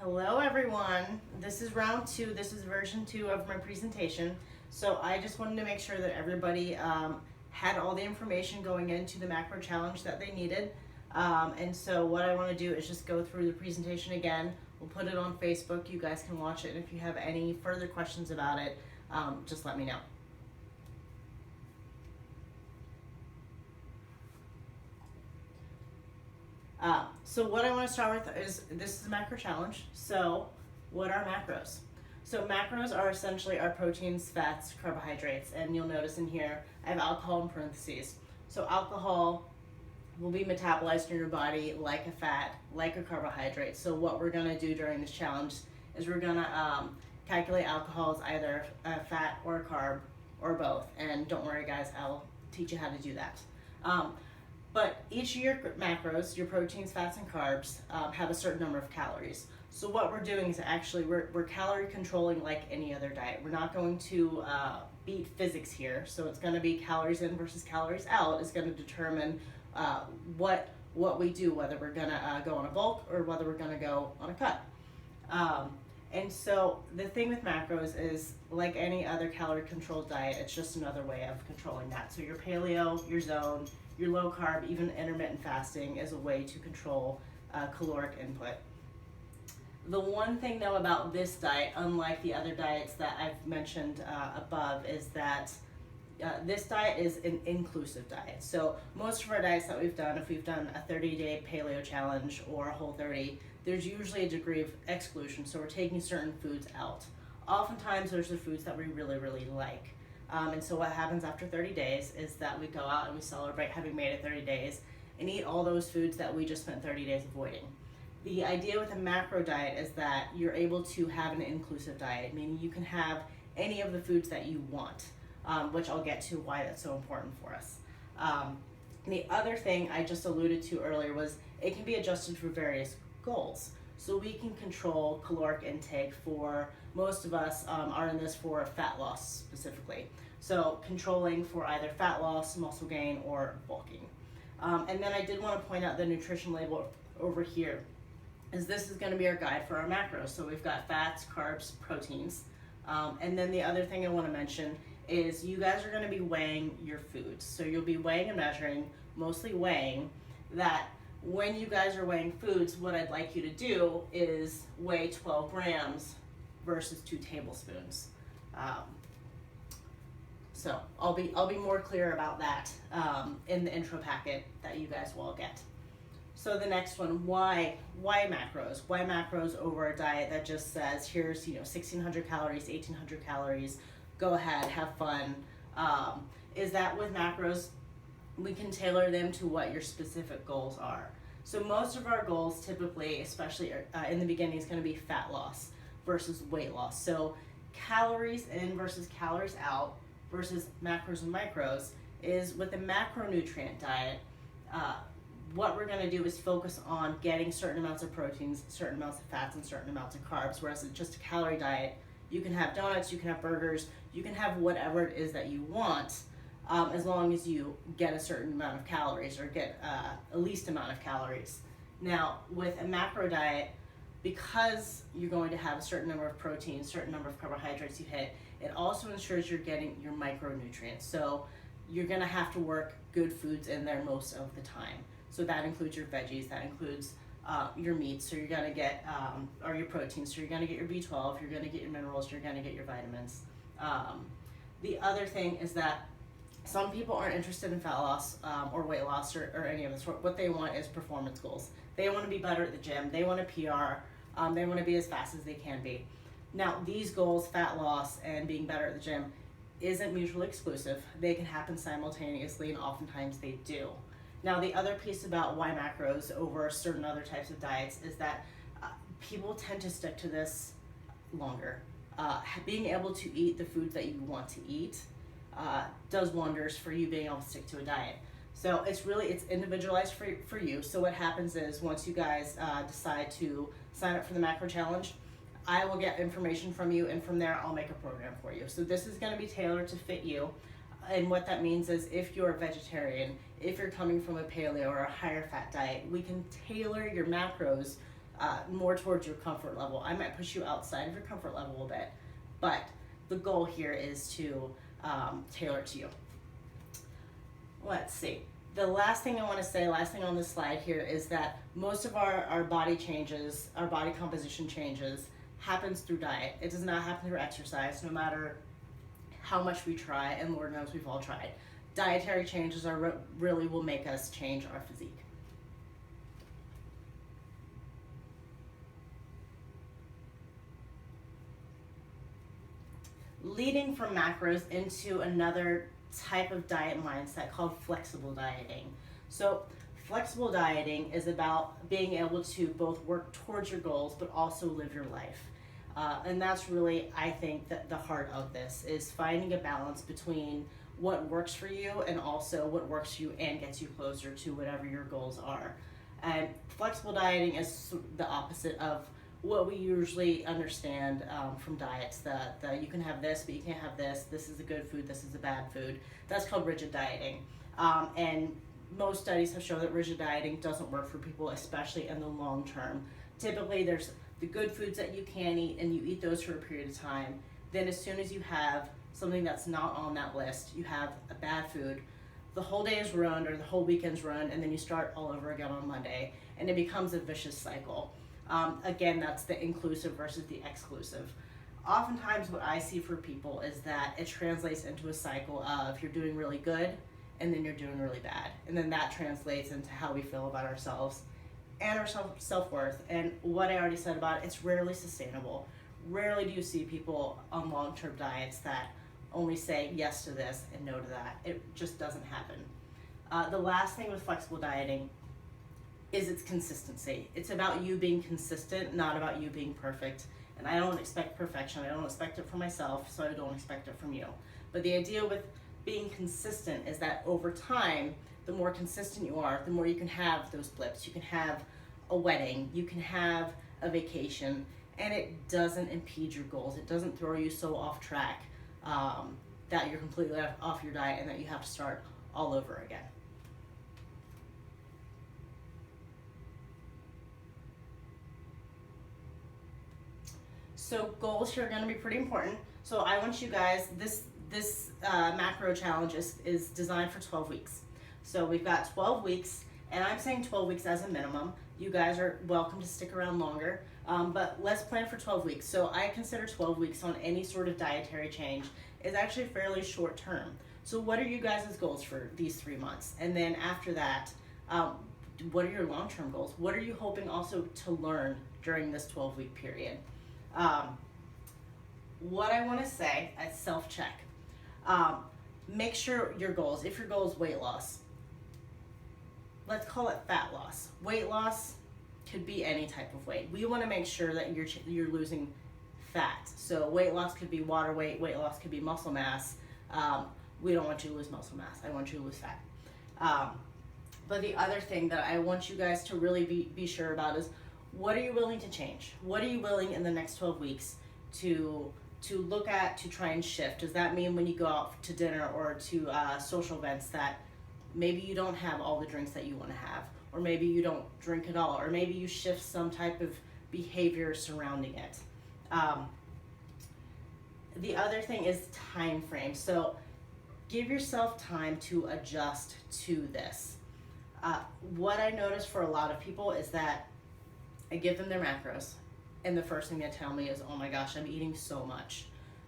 Hello everyone, this is round two, this is version two of my presentation. So I just wanted to make sure that everybody had all the information going into the macro challenge that they needed. And so what I want to do is just go through the presentation again. We'll put it on Facebook, you guys can watch it, and if you have any further questions about it, just let me know. So what I want to start with is, this is a macro challenge. So what are macros? So macros are essentially our proteins, fats, carbohydrates, and you'll notice in here I have alcohol in parentheses. So alcohol will be metabolized in your body like a fat, like a carbohydrate. So what we're going to do during this challenge is we're going to calculate alcohol as either a fat or a carb or both. And don't worry guys, I'll teach you how to do that. But each of your macros, your proteins, fats, and carbs, have a certain number of calories. So what we're doing is actually we're calorie controlling like any other diet. We're not going to beat physics here. So it's going to be calories in versus calories out is going to determine what we do, whether we're going to go on a bulk or whether we're going to go on a cut. And so the thing with macros is, like any other calorie controlled diet, it's just another way of controlling that. So your paleo, your zone, your low carb, even intermittent fasting is a way to control caloric input. The one thing though about this diet, unlike the other diets that I've mentioned above, is that this diet is an inclusive diet. So most of our diets that we've done, if we've done a 30-day paleo challenge or a Whole30, there's usually a degree of exclusion. So we're taking certain foods out. Oftentimes there's the foods that we really, really like. And so what happens after 30 days is that we go out and we celebrate having made it 30 days and eat all those foods that we just spent 30 days avoiding. The idea with a macro diet is that you're able to have an inclusive diet, meaning you can have any of the foods that you want, which I'll get to why that's so important for us. The other thing I just alluded to earlier was it can be adjusted for various goals. So we can control caloric intake for, most of us are in this for fat loss specifically. So controlling for either fat loss, muscle gain, or bulking. And then I did want to point out the nutrition label over here, is this is going to be our guide for our macros. So we've got fats, carbs, proteins. And then the other thing I want to mention is you guys are going to be weighing your foods. So you'll be weighing and measuring, mostly weighing, that when you guys are weighing foods, what I'd like you to do is weigh 12 grams versus 2 tablespoons. So I'll be more clear about that in the intro packet that you guys will all get. So the next one, why macros? Why macros over a diet that just says, here's 1,600 calories, 1,800 calories, go ahead, have fun. Is that with macros, we can tailor them to what your specific goals are. So most of our goals typically, especially in the beginning, is going to be fat loss versus weight loss. So calories in versus calories out versus macros and micros is with a macronutrient diet, what we're going to do is focus on getting certain amounts of proteins, certain amounts of fats, and certain amounts of carbs, whereas it's just a calorie diet, you can have donuts, you can have burgers, you can have whatever it is that you want, as long as you get a certain amount of calories or get a least amount of calories. Now, with a macro diet, because you're going to have a certain number of proteins, certain number of carbohydrates you hit, it also ensures you're getting your micronutrients. So you're going to have to work good foods in there most of the time. So that includes your veggies, that includes your meats, so you're going to get, or your proteins, so you're going to get your B12, you're going to get your minerals, you're going to get your vitamins. The other thing is that some people aren't interested in fat loss or weight loss or any of this. What they want is performance goals. They want to be better at the gym, they want a PR, they want to be as fast as they can be. Now these goals, fat loss and being better at the gym, isn't mutually exclusive. They can happen simultaneously, and oftentimes they do. Now the other piece about why macros over certain other types of diets is that people tend to stick to this longer. Being able to eat the foods that you want to eat does wonders for you being able to stick to a diet. So it's individualized for you. So what happens is once you guys decide to sign up for the macro challenge, I will get information from you, and from there I'll make a program for you. So this is going to be tailored to fit you. And what that means is if you're a vegetarian, if you're coming from a paleo or a higher fat diet, we can tailor your macros more towards your comfort level. I might push you outside of your comfort level a bit, but the goal here is to tailor it to you. Let's see. The last thing I want to say, last thing on this slide here, is that most of our body changes, our body composition changes, happens through diet. It does not happen through exercise, no matter how much we try, and Lord knows we've all tried. Dietary changes are really will make us change our physique. Leading from macros into another type of diet mindset called flexible dieting. So flexible dieting is about being able to both work towards your goals but also live your life. And that's really, I think, that the heart of this is finding a balance between what works for you and also what works for you and gets you closer to whatever your goals are. And flexible dieting is the opposite of what we usually understand from diets, that you can have this, but you can't have this. This is a good food, this is a bad food. That's called rigid dieting. And most studies have shown that rigid dieting doesn't work for people, especially in the long term. Typically, there's the good foods that you can eat, and you eat those for a period of time. Then as soon as you have something that's not on that list, you have a bad food, the whole day is ruined or the whole weekend's ruined, and then you start all over again on Monday, and it becomes a vicious cycle. Again, that's the inclusive versus the exclusive. Oftentimes what I see for people is that it translates into a cycle of you're doing really good and then you're doing really bad. And then that translates into how we feel about ourselves and our self-worth. And what I already said about it, it's rarely sustainable. Rarely do you see people on long-term diets that only say yes to this and no to that. It just doesn't happen. The last thing with flexible dieting is its consistency. It's about you being consistent, not about you being perfect. And I don't expect perfection. I don't expect it from myself, so I don't expect it from you. But the idea with being consistent is that over time, the more consistent you are, the more you can have those blips. You can have a wedding, you can have a vacation, and it doesn't impede your goals. It doesn't throw you so off track that you're completely off your diet and that you have to start all over again. So goals here are going to be pretty important. So I want you guys, this macro challenge is designed for 12 weeks. So we've got 12 weeks, and I'm saying 12 weeks as a minimum. You guys are welcome to stick around longer, but let's plan for 12 weeks. So I consider 12 weeks on any sort of dietary change is actually fairly short term. So what are you guys' goals for these 3 months? And then after that, what are your long-term goals? What are you hoping also to learn during this 12-week period? What I want to say as self-check, make sure your goals, if your goal is weight loss, let's call it fat loss. Weight loss could be any type of weight. We want to make sure that you're losing fat. So weight loss could be water weight, weight loss could be muscle mass. We don't want you to lose muscle mass. I want you to lose fat. But the other thing that I want you guys to really be sure about is, what are you willing to change? What are you willing in the next 12 weeks to look at, to try and shift? Does that mean when you go out to dinner or to social events that maybe you don't have all the drinks that you want to have, or maybe you don't drink at all, or maybe you shift some type of behavior surrounding it? The other thing is time frame. So give yourself time to adjust to this. What I notice for a lot of people is that I give them their macros, and the first thing they tell me is, oh my gosh, I'm eating so much.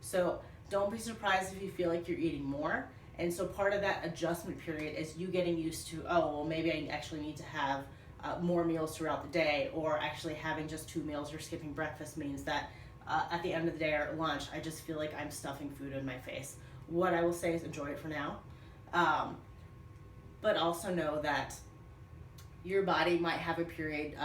So don't be surprised if you feel like you're eating more. And so part of that adjustment period is you getting used to, oh, well, maybe I actually need to have more meals throughout the day, or actually having just 2 meals or skipping breakfast means that at the end of the day or at lunch, I just feel like I'm stuffing food in my face. What I will say is enjoy it for now. But also know that your body might have a period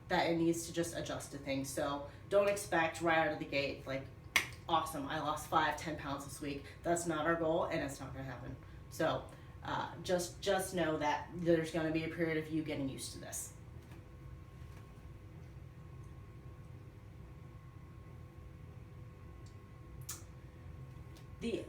that it needs to just adjust to things. So don't expect right out of the gate, like, awesome, I lost 5-10 pounds this week. That's not our goal, and it's not gonna happen. So just know that there's gonna be a period of you getting used to this. The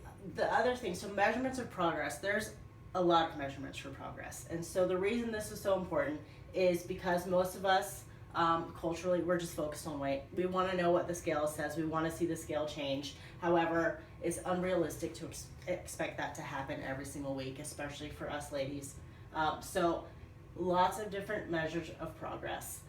other thing, so measurements of progress, there's a lot of measurements for progress. And so the reason this is so important is because most of us Culturally, we're just focused on weight. We want to know what the scale says. We want to see the scale change. However, it's unrealistic to expect that to happen every single week, especially for us ladies. So lots of different measures of progress.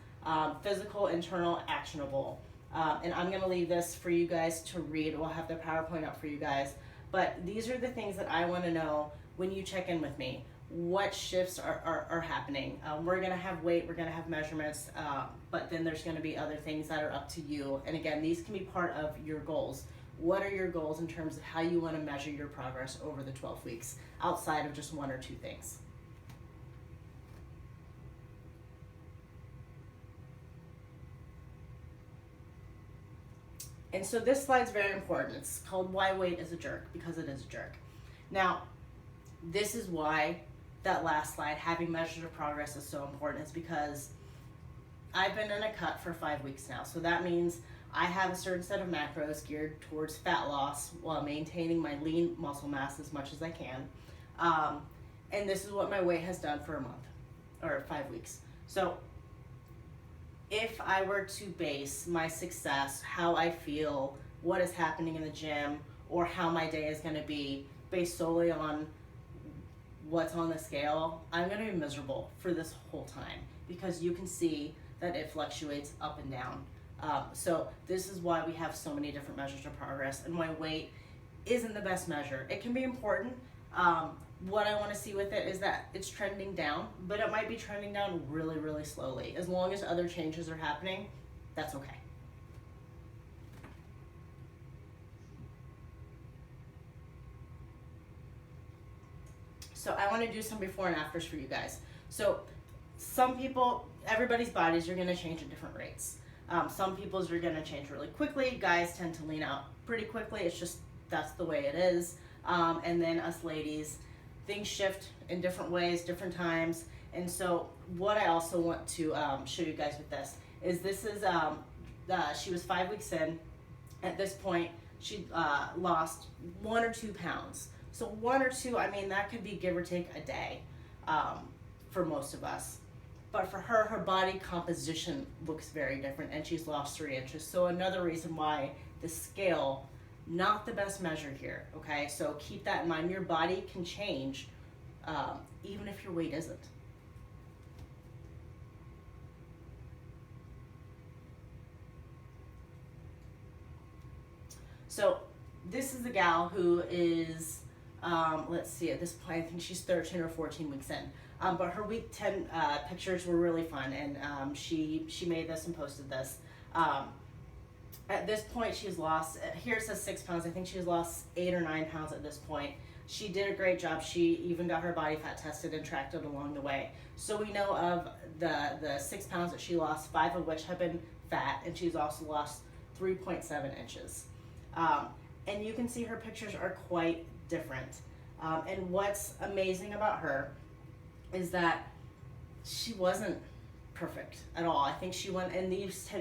Physical, internal, actionable. And I'm going to leave this for you guys to read. We'll have the PowerPoint up for you guys. But these are the things that I want to know when you check in with me. What shifts are happening? We're going to have weight, we're going to have measurements, but then there's going to be other things that are up to you. And again, these can be part of your goals. What are your goals in terms of how you want to measure your progress over the 12 weeks outside of just one or two things? And so this slide's very important. It's called Why Weight is a Jerk, because it is a jerk. Now, this is why that last slide, having measures of progress, is so important. It's because I've been in a cut for 5 weeks now. So that means I have a certain set of macros geared towards fat loss while maintaining my lean muscle mass as much as I can. And this is what my weight has done for a month or 5 weeks. So if I were to base my success, how I feel, what is happening in the gym, or how my day is going to be based solely on what's on the scale, I'm going to be miserable for this whole time, because you can see that it fluctuates up and down. So this is why we have so many different measures of progress, and why weight isn't the best measure. It can be important. What I want to see with it is that it's trending down, but it might be trending down really, really slowly. As long as other changes are happening, that's okay. So I want to do some before and afters for you guys. So some people, everybody's bodies are going to change at different rates. Some people's are going to change really quickly. Guys tend to lean out pretty quickly. It's just, that's the way it is. And then us ladies, things shift in different ways, different times. And so what I also want to show you guys with this is she was 5 weeks in. At this point, she lost 1 or 2 pounds. So 1 or 2, I mean, that could be give or take a day for most of us. But for her, her body composition looks very different, and she's lost 3 inches. So another reason why the scale, not the best measure here, okay? So keep that in mind. Your body can change even if your weight isn't. So this is the gal who is, let's see, at this point, I think she's 13 or 14 weeks in. But her week 10 pictures were really fun, and she made this and posted this. At this point, she's lost, here it says 6 pounds. I think she's lost 8 or 9 pounds at this point. She did a great job. She even got her body fat tested and tracked it along the way. So we know of the 6 pounds that she lost, 5 of which have been fat, and she's also lost 3.7 inches. And you can see her pictures are quite different. And what's amazing about her is that she wasn't perfect at all. I think she went, and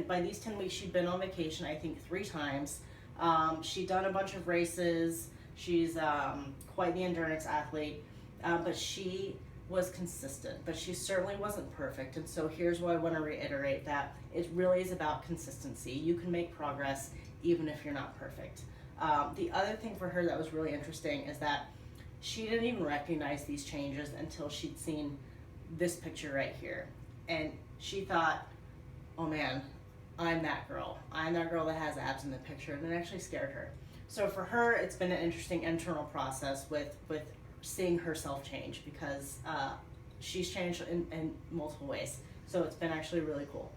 by these 10 weeks, she'd been on vacation, I think 3 times. She'd done a bunch of races. She's quite the endurance athlete, but she was consistent, but she certainly wasn't perfect. And so here's what I want to reiterate, that it really is about consistency. You can make progress even if you're not perfect. The other thing for her that was really interesting is that she didn't even recognize these changes until she'd seen this picture right here. And she thought, oh man, I'm that girl. I'm that girl that has abs in the picture, and it actually scared her. So for her, it's been an interesting internal process with seeing herself change, because she's changed in multiple ways. So it's been actually really cool.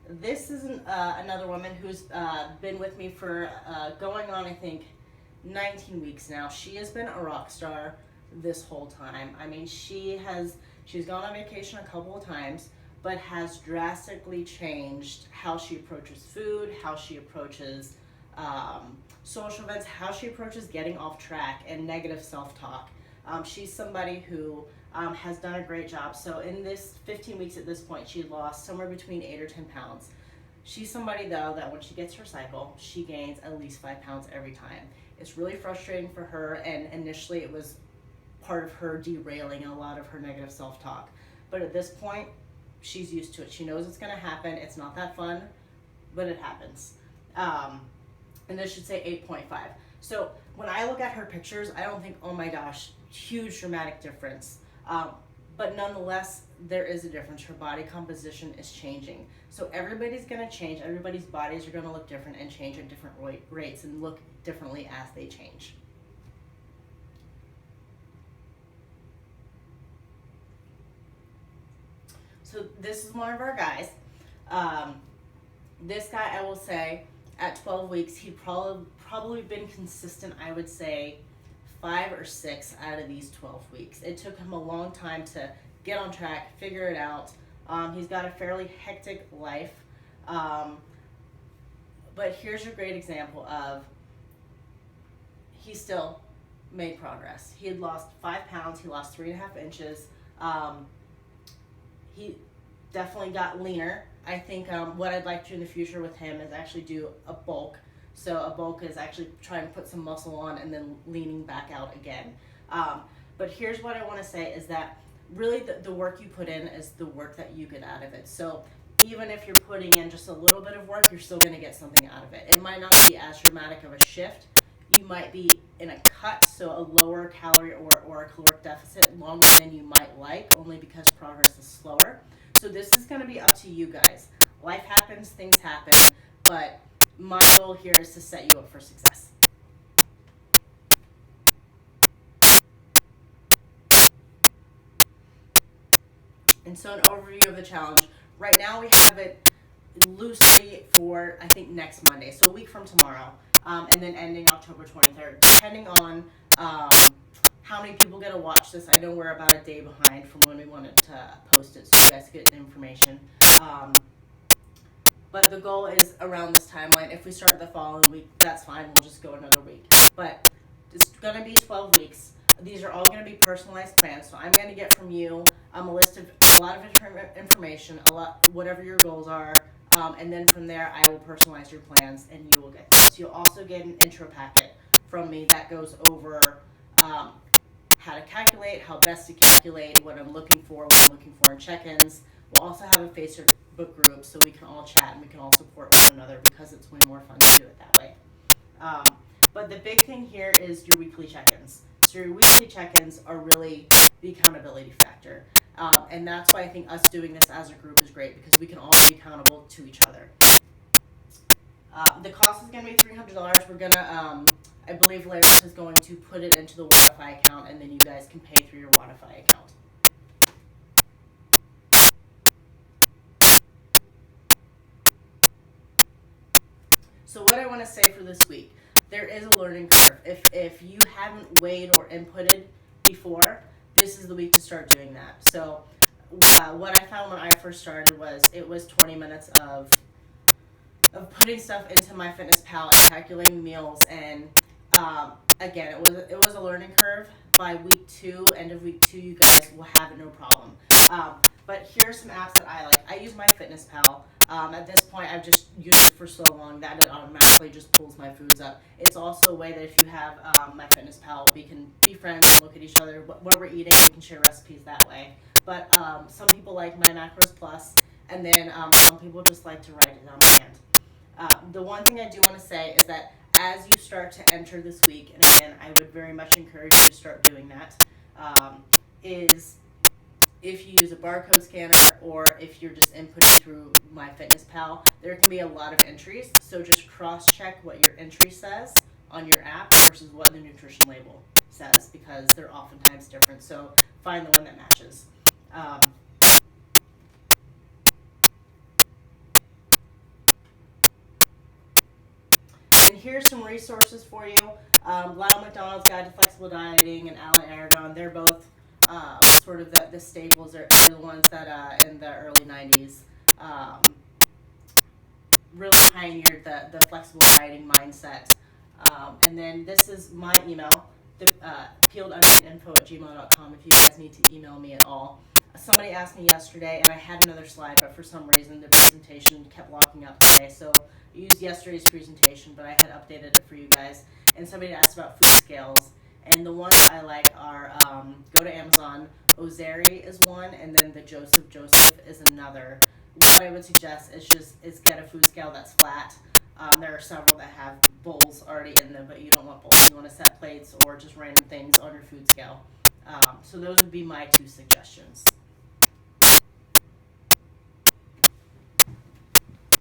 This is another woman who's been with me for going on, I think, 19 weeks now. She has been a rock star this whole time. I mean, she's gone on vacation a couple of times, but has drastically changed how she approaches food, how she approaches social events, how she approaches getting off track and negative self-talk. She's somebody who has done a great job. So in this 15 weeks at this point, she lost somewhere between 8 or 10 pounds. She's somebody, though, that when she gets her cycle, she gains at least 5 pounds every time. It's really frustrating for her, and initially it was part of her derailing a lot of her negative self-talk. But at this point, she's used to it. She knows it's going to happen. It's not that fun, but it happens. And this should say 8.5. So when I look at her pictures, I don't think, oh my gosh, huge dramatic difference. But nonetheless, there is a difference. Her body composition is changing. So everybody's going to change. Everybody's bodies are going to look different and change at different rates and look differently as they change. So this is one of our guys. This guy, I will say, at 12 weeks, he'd probably been consistent, I would say, 5 or 6 out of these 12 weeks. It took him a long time to get on track, figure it out. He's got a fairly hectic life. But here's a great example of he still made progress. He had lost 5 pounds. He lost 3.5 inches. He definitely got leaner. I think what I'd like to do in the future with him is actually do a bulk. So a bulk is actually trying to put some muscle on and then leaning back out again. But here's what I want to say is that really the work you put in is the work that you get out of it. So even if you're putting in just a little bit of work, you're still going to get something out of it. It might not be as dramatic of a shift. You might be in a cut, so a lower calorie or a caloric deficit longer than you might like, only because progress is slower. So this is going to be up to you guys. Life happens, things happen, but my goal here is to set you up for success. And so an overview of the challenge. Right now we have it loosely for, I think, next Monday, so a week from tomorrow, and then ending October 23rd, depending on how many people get to watch this. I know we're about a day behind from when we wanted to post it, so you guys get the information. But the goal is around this timeline. If we start the following week, that's fine. We'll just go another week. But it's going to be 12 weeks. These are all going to be personalized plans. So I'm going to get from you a list of a lot of information, whatever your goals are. And then from there, I will personalize your plans and you will get those. You'll also get an intro packet from me that goes over how to calculate, how best to calculate, what I'm looking for in check-ins. We'll also have a Facebook group so we can all chat and we can all support one another because it's way more fun to do it that way. But the big thing here is your weekly check-ins. So your weekly check-ins are really the accountability factor. And that's why I think us doing this as a group is great because we can all be accountable to each other. The cost is going to be $300. We're going to, I believe Laris is going to put it into the Wodify account and then you guys can pay through your Wodify account. So what I want to say for this week, there is a learning curve. If you haven't weighed or inputted before, this is the week to start doing that. So what I found when I first started was it was 20 minutes of putting stuff into MyFitnessPal and calculating meals, and again, it was a learning curve. By week 2, end of week 2, you guys will have it no problem. But here are some apps that I like. I use MyFitnessPal. At this point, I've just used it for so long that it automatically just pulls my foods up. It's also a way that if you have MyFitnessPal, we can be friends and look at each other. What we're eating, we can share recipes that way. But some people like MyMacros Plus, and then some people just like to write it down by hand. The one thing I do want to say is that as you start to enter this week, and again, I would very much encourage you to start doing that, is if you use a barcode scanner or if you're just inputting through MyFitnessPal, there can be a lot of entries. So just cross-check what your entry says on your app versus what the nutrition label says because they're oftentimes different. So find the one that matches. And here's some resources for you. Lyle McDonald's Guide to Flexible Dieting and Alan Aragon, they're both sort of the staples. They're the ones that in the early 90s really pioneered the flexible dieting mindset. And then this is my email, peeledonion@gmail.com if you guys need to email me at all. Somebody asked me yesterday, and I had another slide, but for some reason the presentation kept locking up today. So I used yesterday's presentation, but I had updated it for you guys. And somebody asked about food scales. And the ones I like are Go to Amazon. Ozeri is one, and then the Joseph is another. What I would suggest is get a food scale that's flat. There are several that have bowls already in them, but you don't want bowls. You want to set plates or just random things on your food scale. So those would be my 2 suggestions.